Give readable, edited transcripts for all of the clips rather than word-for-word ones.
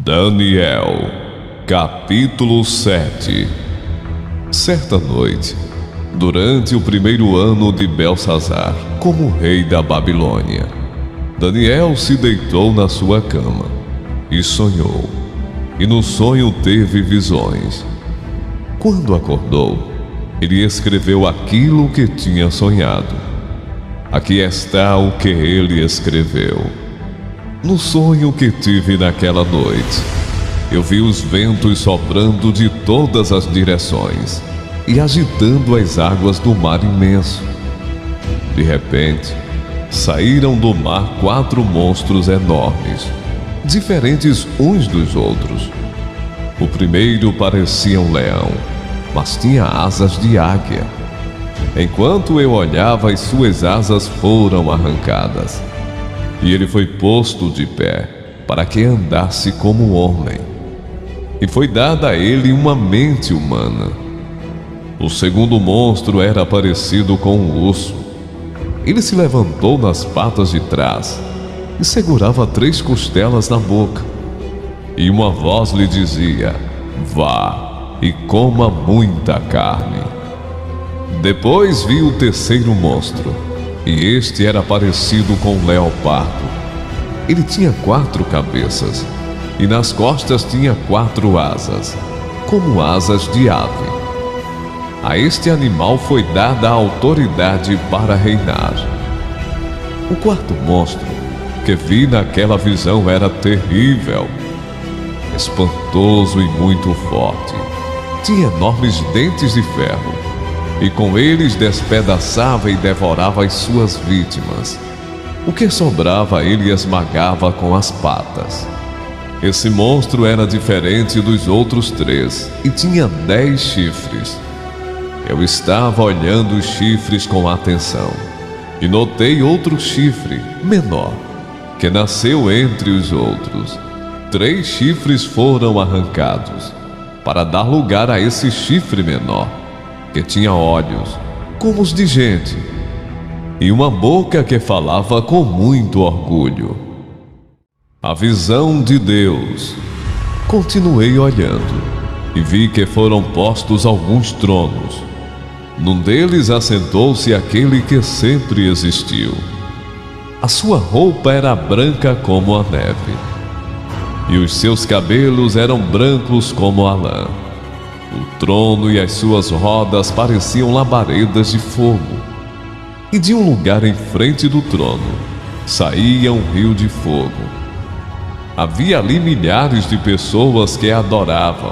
Daniel, capítulo 7. Certa noite, durante o primeiro ano de Belsazar, como rei da Babilônia, Daniel se deitou na sua cama e sonhou, e no sonho teve visões. Quando acordou, ele escreveu aquilo que tinha sonhado. Aqui está o que ele escreveu. No sonho que tive naquela noite, eu vi os ventos soprando de todas as direções e agitando as águas do mar imenso. De repente, saíram do mar 4 monstros enormes, diferentes uns dos outros. O primeiro parecia um leão, mas tinha asas de águia. Enquanto eu olhava, as suas asas foram arrancadas, e ele foi posto de pé, para que andasse como homem. E foi dada a ele uma mente humana. O segundo monstro era parecido com um urso. Ele se levantou nas patas de trás e segurava 3 costelas na boca. E uma voz lhe dizia: "Vá e coma muita carne." Depois vi o terceiro monstro, e este era parecido com um leopardo. Ele tinha 4 cabeças, e nas costas tinha 4 asas, como asas de ave. A este animal foi dada a autoridade para reinar. O quarto monstro que vi naquela visão era terrível, espantoso e muito forte. Tinha enormes dentes de ferro, e com eles despedaçava e devorava as suas vítimas. O que sobrava ele esmagava com as patas. Esse monstro era diferente dos outros 3 e tinha 10 chifres. Eu estava olhando os chifres com atenção e notei outro chifre, menor, que nasceu entre os outros. 3 chifres foram arrancados para dar lugar a esse chifre menor, que tinha olhos como os de gente e uma boca que falava com muito orgulho. A visão de Deus. Continuei olhando e vi que foram postos alguns tronos. Num deles assentou-se aquele que sempre existiu. A sua roupa era branca como a neve, e os seus cabelos eram brancos como a lã. O trono e as suas rodas pareciam labaredas de fogo, e de um lugar em frente do trono saía um rio de fogo. Havia ali milhares de pessoas que adoravam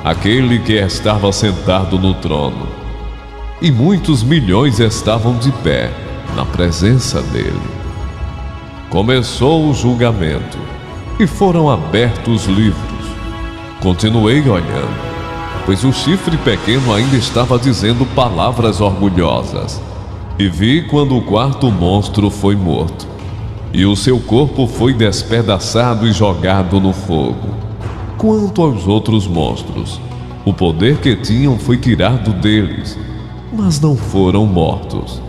aquele que estava sentado no trono, e muitos milhões estavam de pé na presença dele. Começou o julgamento, e foram abertos livros. Continuei olhando, pois o chifre pequeno ainda estava dizendo palavras orgulhosas. E vi quando o quarto monstro foi morto, e o seu corpo foi despedaçado e jogado no fogo. Quanto aos outros monstros, o poder que tinham foi tirado deles, mas não foram mortos.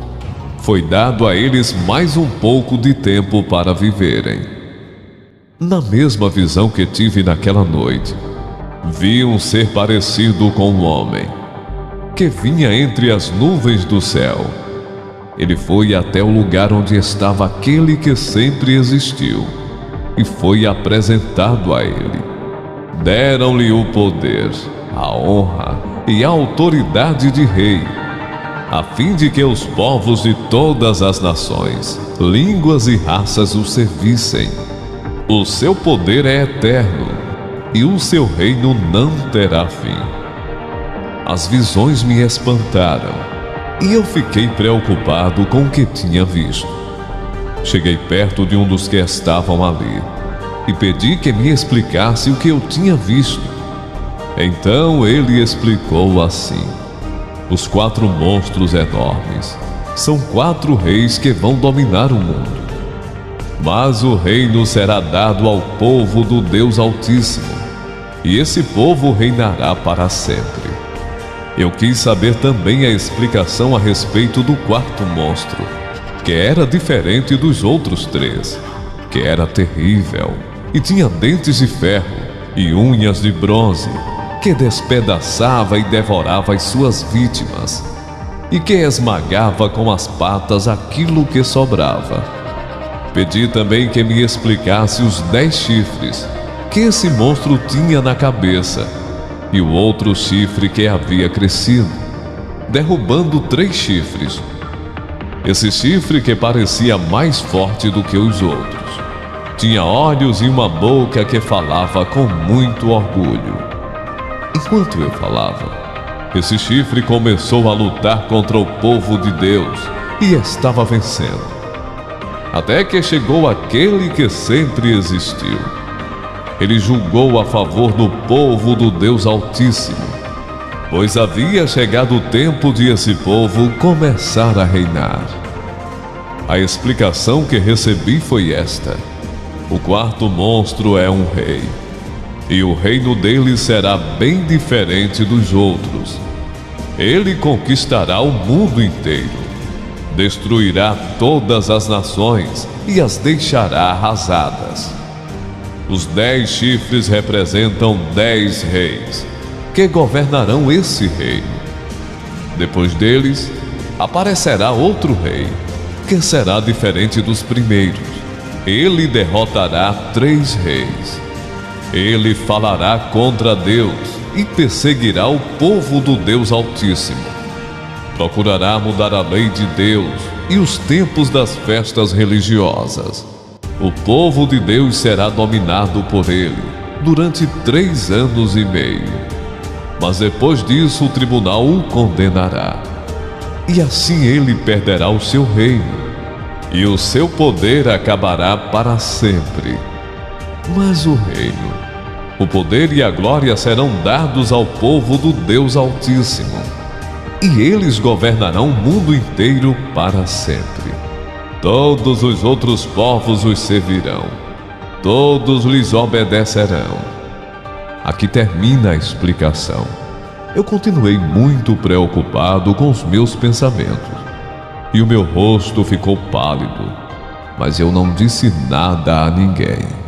Foi dado a eles mais um pouco de tempo para viverem. Na mesma visão que tive naquela noite, vi um ser parecido com um homem, que vinha entre as nuvens do céu. Ele foi até o lugar onde estava aquele que sempre existiu, e foi apresentado a ele. Deram-lhe o poder, a honra e a autoridade de rei, a fim de que os povos de todas as nações, línguas e raças o servissem. O seu poder é eterno, e o seu reino não terá fim. As visões me espantaram, e eu fiquei preocupado com o que tinha visto. Cheguei perto de um dos que estavam ali, e pedi que me explicasse o que eu tinha visto. Então ele explicou assim: os 4 monstros enormes são 4 reis que vão dominar o mundo. Mas o reino será dado ao povo do Deus Altíssimo, e esse povo reinará para sempre. Eu quis saber também a explicação a respeito do quarto monstro, que era diferente dos outros 3, que era terrível e tinha dentes de ferro, e unhas de bronze, que despedaçava e devorava as suas vítimas, e que esmagava com as patas aquilo que sobrava. Pedi também que me explicasse os 10 chifres que esse monstro tinha na cabeça, e o outro chifre que havia crescido, derrubando 3 chifres. Esse chifre, que parecia mais forte do que os outros, tinha olhos e uma boca que falava com muito orgulho. Enquanto eu falava, esse chifre começou a lutar contra o povo de Deus e estava vencendo, até que chegou aquele que sempre existiu. Ele julgou a favor do povo do Deus Altíssimo, pois havia chegado o tempo de esse povo começar a reinar. A explicação que recebi foi esta: o quarto monstro é um rei, e o reino dele será bem diferente dos outros. Ele conquistará o mundo inteiro, destruirá todas as nações e as deixará arrasadas. Os 10 chifres representam 10 reis, que governarão esse reino. Depois deles, aparecerá outro rei, que será diferente dos primeiros. Ele derrotará 3 reis. Ele falará contra Deus e perseguirá o povo do Deus Altíssimo. Procurará mudar a lei de Deus e os tempos das festas religiosas. O povo de Deus será dominado por ele durante 3 anos e meio. Mas depois disso o tribunal o condenará. E assim ele perderá o seu reino, e o seu poder acabará para sempre. Mas o reino, o poder e a glória serão dados ao povo do Deus Altíssimo, e eles governarão o mundo inteiro para sempre. Todos os outros povos os servirão, todos lhes obedecerão. Aqui termina a explicação. Eu continuei muito preocupado com os meus pensamentos, e o meu rosto ficou pálido, mas eu não disse nada a ninguém.